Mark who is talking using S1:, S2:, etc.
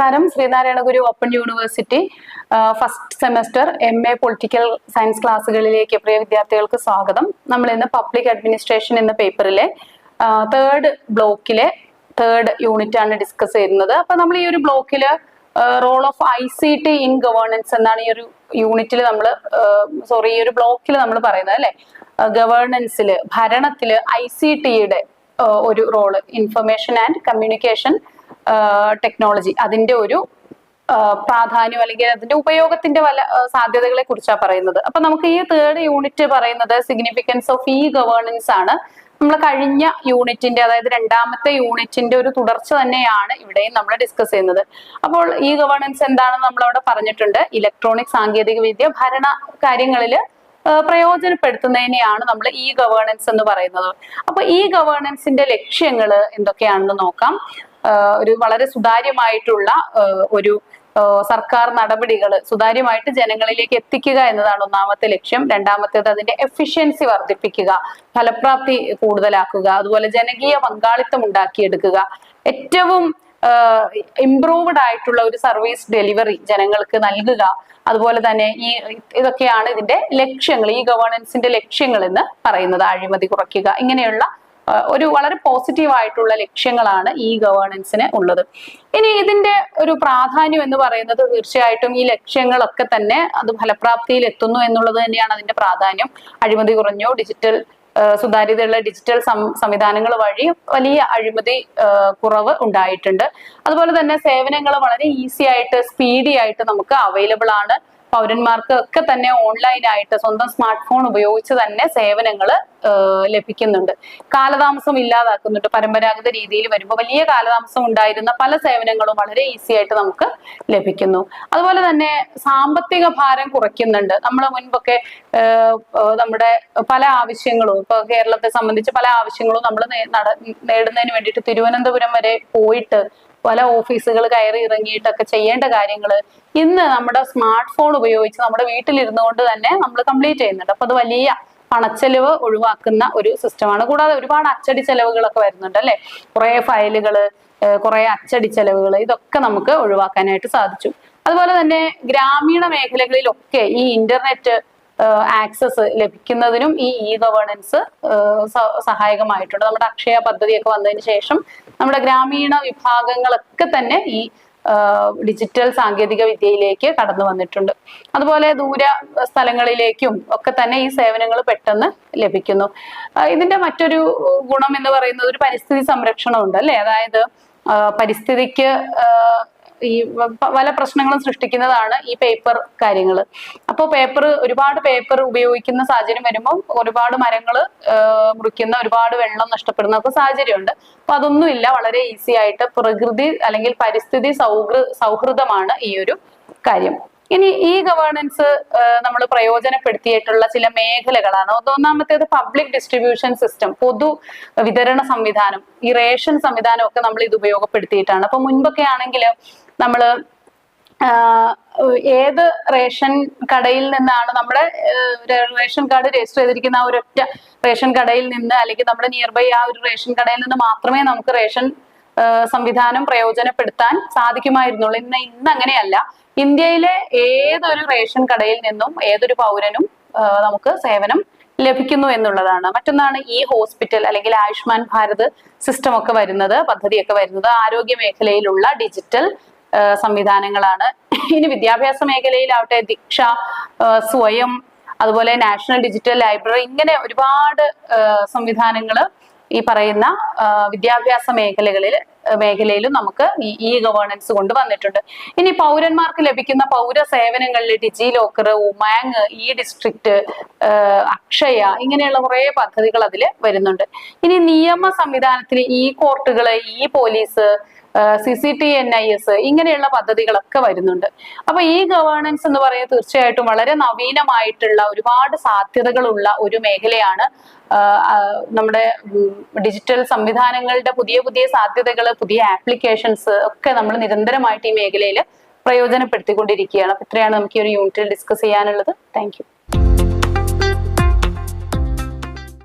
S1: നമസ്കാരം. Sreenarayana Guru open university first semester MA political science ക്ലാസ്സുകളിലേക്ക് പ്രിയ വിദ്യാർത്ഥികൾക്ക് സ്വാഗതം. നമ്മൾ ഇന്ന് പബ്ലിക് അഡ്മിനിസ്ട്രേഷൻ എന്ന പേപ്പറിലെ തേർഡ് ബ്ലോക്കിലെ തേർഡ് യൂണിറ്റ് ആണ് ഡിസ്കസ് ചെയ്യുന്നത്. അപ്പൊ നമ്മൾ ഈ ഒരു ബ്ലോക്കില് role of ICT in governance എന്നാണ് ഈ ഒരു യൂണിറ്റിൽ നമ്മൾ ഈ ഒരു ബ്ലോക്കിൽ നമ്മൾ പറയുന്നത് അല്ലെ. ഗവേണൻസില് ഭരണത്തില് ICTയുടെ ഒരു role, information and communication technology, അതിന്റെ ഒരു പ്രാധാന്യം അല്ലെങ്കിൽ അതിന്റെ ഉപയോഗത്തിന്റെ പല സാധ്യതകളെ കുറിച്ചാണ് പറയുന്നത്. അപ്പൊ നമുക്ക് ഈ തേർഡ് യൂണിറ്റ് പറയുന്നത് സിഗ്നിഫിക്കൻസ് ഓഫ് ഇ ഗവേണൻസ് ആണ്. നമ്മൾ കഴിഞ്ഞ യൂണിറ്റിന്റെ, അതായത് രണ്ടാമത്തെ യൂണിറ്റിന്റെ ഒരു തുടർച്ച തന്നെയാണ് ഇവിടെയും നമ്മൾ ഡിസ്കസ് ചെയ്യുന്നത്. അപ്പോൾ ഇ ഗവേണൻസ് എന്താണെന്ന് നമ്മൾ അവിടെ പറഞ്ഞിട്ടുണ്ട്. ഇലക്ട്രോണിക് സാങ്കേതിക വിദ്യ ഭരണ കാര്യങ്ങളിൽ പ്രയോജനപ്പെടുത്തുന്നതിനെയാണ് നമ്മൾ ഇ ഗവേണൻസ് എന്ന് പറയുന്നത്. അപ്പൊ ഈ ഗവേണൻസിന്റെ ലക്ഷ്യങ്ങൾ എന്തൊക്കെയാണെന്ന് നോക്കാം. ഒരു വളരെ സുതാര്യമായിട്ടുള്ള ഒരു സർക്കാർ നടപടികൾ സുതാര്യമായിട്ട് ജനങ്ങളിലേക്ക് എത്തിക്കുക എന്നതാണ് ഒന്നാമത്തെ ലക്ഷ്യം. രണ്ടാമത്തേത് അതിന്റെ എഫിഷ്യൻസി വർദ്ധിപ്പിക്കുക, ഫലപ്രാപ്തി കൂടുതലാക്കുക, അതുപോലെ ജനകീയ പങ്കാളിത്തം ഉണ്ടാക്കിയെടുക്കുക, ഏറ്റവും ഇംപ്രൂവ്ഡ് ആയിട്ടുള്ള ഒരു സർവീസ് ഡെലിവറി ജനങ്ങൾക്ക് നൽകുക. അതുപോലെ തന്നെ ഇതൊക്കെയാണ് ഇതിന്റെ ലക്ഷ്യങ്ങൾ, ഈ ഗവേണൻസിന്റെ ലക്ഷ്യങ്ങൾ എന്ന് പറയുന്നത്. അഴിമതി കുറയ്ക്കുക, ഇങ്ങനെയുള്ള ഒരു വളരെ പോസിറ്റീവ് ആയിട്ടുള്ള ലക്ഷ്യങ്ങളാണ് ഈ ഗവേണൻസിന് ഉള്ളത്. ഇനി ഇതിന്റെ ഒരു പ്രാധാന്യം എന്ന് പറയുന്നത് തീർച്ചയായിട്ടും ഈ ലക്ഷ്യങ്ങളൊക്കെ തന്നെ അത് ഫലപ്രാപ്തിയിൽ എത്തുന്നു എന്നുള്ളത് തന്നെയാണ് അതിന്റെ പ്രാധാന്യം. അഴിമതി കുറഞ്ഞു, സുതാര്യതയുള്ള ഡിജിറ്റൽ സംവിധാനങ്ങൾ വഴി വലിയ അഴിമതി കുറവ് ഉണ്ടായിട്ടുണ്ട്. അതുപോലെ തന്നെ സേവനങ്ങൾ വളരെ ഈസി ആയിട്ട് സ്പീഡി ആയിട്ട് നമുക്ക് അവൈലബിൾ ആണ്. പൗരന്മാർക്ക് ഒക്കെ തന്നെ ഓൺലൈനായിട്ട് സ്വന്തം സ്മാർട്ട് ഫോൺ ഉപയോഗിച്ച് തന്നെ സേവനങ്ങൾ ലഭിക്കുന്നുണ്ട്. കാലതാമസം ഇല്ലാതാക്കുന്നുണ്ട്. പരമ്പരാഗത രീതിയിൽ വരുമ്പോൾ വലിയ കാലതാമസം ഉണ്ടായിരുന്ന പല സേവനങ്ങളും വളരെ ഈസി ആയിട്ട് നമുക്ക് ലഭിക്കുന്നു. അതുപോലെ തന്നെ സാമ്പത്തിക ഭാരം കുറയ്ക്കുന്നുണ്ട്. നമ്മൾ മുൻപൊക്കെ നമ്മുടെ പല ആവശ്യങ്ങളും, ഇപ്പൊ കേരളത്തെ സംബന്ധിച്ച് പല ആവശ്യങ്ങളും നമ്മൾ നേടുന്നതിന് വേണ്ടിയിട്ട് തിരുവനന്തപുരം വരെ പോയിട്ട് പല ഓഫീസുകൾ കയറി ഇറങ്ങിയിട്ടൊക്കെ ചെയ്യേണ്ട കാര്യങ്ങൾ ഇന്ന് നമ്മുടെ സ്മാർട്ട് ഫോൺ ഉപയോഗിച്ച് നമ്മുടെ വീട്ടിലിരുന്നു കൊണ്ട് തന്നെ നമ്മൾ കംപ്ലീറ്റ് ചെയ്യുന്നുണ്ട്. അപ്പൊ അത് വലിയ പണച്ചെലവ് ഒഴിവാക്കുന്ന ഒരു സിസ്റ്റമാണ്. കൂടാതെ ഒരുപാട് അച്ചടി ചെലവുകളൊക്കെ വരുന്നുണ്ട് അല്ലെ. കുറെ ഫയലുകള്, കുറെ അച്ചടി ചെലവുകൾ, ഇതൊക്കെ നമുക്ക് ഒഴിവാക്കാനായിട്ട് സാധിച്ചു. അതുപോലെ തന്നെ ഗ്രാമീണ മേഖലകളിലൊക്കെ ഈ ഇന്റർനെറ്റ് ആക്സസ് ലഭിക്കുന്നതിനും ഈ ഇ ഗവേണൻസ് സഹായകമായിട്ടുണ്ട്. നമ്മുടെ അക്ഷയ പദ്ധതിയൊക്കെ വന്നതിന് ശേഷം നമ്മുടെ ഗ്രാമീണ വിഭാഗങ്ങളൊക്കെ തന്നെ ഈ ഡിജിറ്റൽ സാങ്കേതിക വിദ്യയിലേക്ക് കടന്നു വന്നിട്ടുണ്ട്. അതുപോലെ ദൂര സ്ഥലങ്ങളിലേക്കും ഒക്കെ തന്നെ ഈ സേവനങ്ങൾ പെട്ടെന്ന് ലഭിക്കുന്നു. ഇതിന്റെ മറ്റൊരു ഗുണം എന്ന് പറയുന്നത് ഒരു പരിസ്ഥിതി സംരക്ഷണമുണ്ട് അല്ലെ. അതായത് പരിസ്ഥിതിക്ക് ഈ പല പ്രശ്നങ്ങളും സൃഷ്ടിക്കുന്നതാണ് ഈ പേപ്പർ കാര്യങ്ങൾ. അപ്പോൾ ഒരുപാട് പേപ്പർ ഉപയോഗിക്കുന്ന സാഹചര്യം വരുമ്പോൾ ഒരുപാട് മരങ്ങൾ മുറിക്കുന്ന, ഒരുപാട് വെള്ളം നഷ്ടപ്പെടുന്ന ഒക്കെ സാഹചര്യമുണ്ട്. അപ്പൊ അതൊന്നുമില്ല, വളരെ ഈസി ആയിട്ട് പ്രകൃതി അല്ലെങ്കിൽ പരിസ്ഥിതി സൗഹൃദമാണ് ഈ ഒരു കാര്യം. ഇനി ഈ ഗവേണൻസ് നമ്മൾ പ്രയോജനപ്പെടുത്തിയിട്ടുള്ള ചില മേഖലകളാണ്. ഒന്നാമത്തേത് പബ്ലിക് ഡിസ്ട്രിബ്യൂഷൻ സിസ്റ്റം, പൊതു വിതരണ സംവിധാനം, ഈ റേഷൻ സംവിധാനം ഒക്കെ നമ്മൾ ഇത് ഉപയോഗപ്പെടുത്തിയിട്ടാണ്. അപ്പൊ മുൻപൊക്കെ ആണെങ്കിൽ നമ്മൾ ഏത് റേഷൻ കടയിൽ നിന്നാണ് നമ്മുടെ റേഷൻ കാർഡ് രജിസ്റ്റർ ചെയ്തിരിക്കുന്ന ആ ഒരൊറ്റ റേഷൻ കടയിൽ നിന്ന്, അല്ലെങ്കിൽ നമ്മുടെ നിയർ ബൈ ആ ഒരു റേഷൻ കടയിൽ നിന്ന് മാത്രമേ നമുക്ക് റേഷൻ സംവിധാനം പ്രയോജനപ്പെടുത്താൻ സാധിക്കുമായിരുന്നുള്ളൂ. ഇന്ന് അങ്ങനെയല്ല. ഇന്ത്യയിലെ ഏതൊരു റേഷൻ കടയിൽ നിന്നും ഏതൊരു പൗരനും നമുക്ക് സേവനം ലഭിക്കുന്നു എന്നുള്ളതാണ്. മറ്റൊന്നാണ് ഈ ഹോസ്പിറ്റൽ അല്ലെങ്കിൽ ആയുഷ്മാൻ ഭാരത് സിസ്റ്റം ഒക്കെ വരുന്നത്, പദ്ധതിയൊക്കെ വരുന്നത് ആരോഗ്യ മേഖലയിലുള്ള ഡിജിറ്റൽ സംവിധാനങ്ങളാണ്. ഇനി വിദ്യാഭ്യാസ മേഖലയിലാവട്ടെ ദീക്ഷ, സ്വയം, അതുപോലെ നാഷണൽ ഡിജിറ്റൽ ലൈബ്രറി, ഇങ്ങനെ ഒരുപാട് സംവിധാനങ്ങൾ ഈ പറയുന്ന വിദ്യാഭ്യാസ മേഖലയിലും നമുക്ക് ഈ ഗവേണൻസ് കൊണ്ട് വന്നിട്ടുണ്ട്. ഇനി പൗരന്മാർക്ക് ലഭിക്കുന്ന പൗര സേവനങ്ങളിൽ DigiLocker, Umang, e district, Akshaya, ഇങ്ങനെയുള്ള കുറെ പദ്ധതികൾ അതിൽ വരുന്നുണ്ട്. ഇനി നിയമ സംവിധാനത്തിൽ ഈ കോർട്ടുകള്, ഈ പോലീസ്, CCTNIS, ഇങ്ങനെയുള്ള പദ്ധതികളൊക്കെ വരുന്നുണ്ട്. അപ്പൊ ഈ ഗവേണൻസ് എന്ന് പറയുന്നത് തീർച്ചയായിട്ടും വളരെ നവീനമായിട്ടുള്ള ഒരുപാട് സാധ്യതകളുള്ള ഒരു മേഖലയാണ്. നമ്മുടെ ഡിജിറ്റൽ സംവിധാനങ്ങളുടെ പുതിയ പുതിയ സാധ്യതകൾ, പുതിയ ആപ്ലിക്കേഷൻസ് ഒക്കെ നമ്മൾ നിരന്തരമായിട്ട് ഈ മേഖലയിൽ പ്രയോജനപ്പെടുത്തിക്കൊണ്ടിരിക്കുകയാണ്. അപ്പൊ ഇത്രയാണ് നമുക്ക് ഈ ഒരു യൂണിറ്റിൽ ഡിസ്കസ് ചെയ്യാനുള്ളത്. Thank you.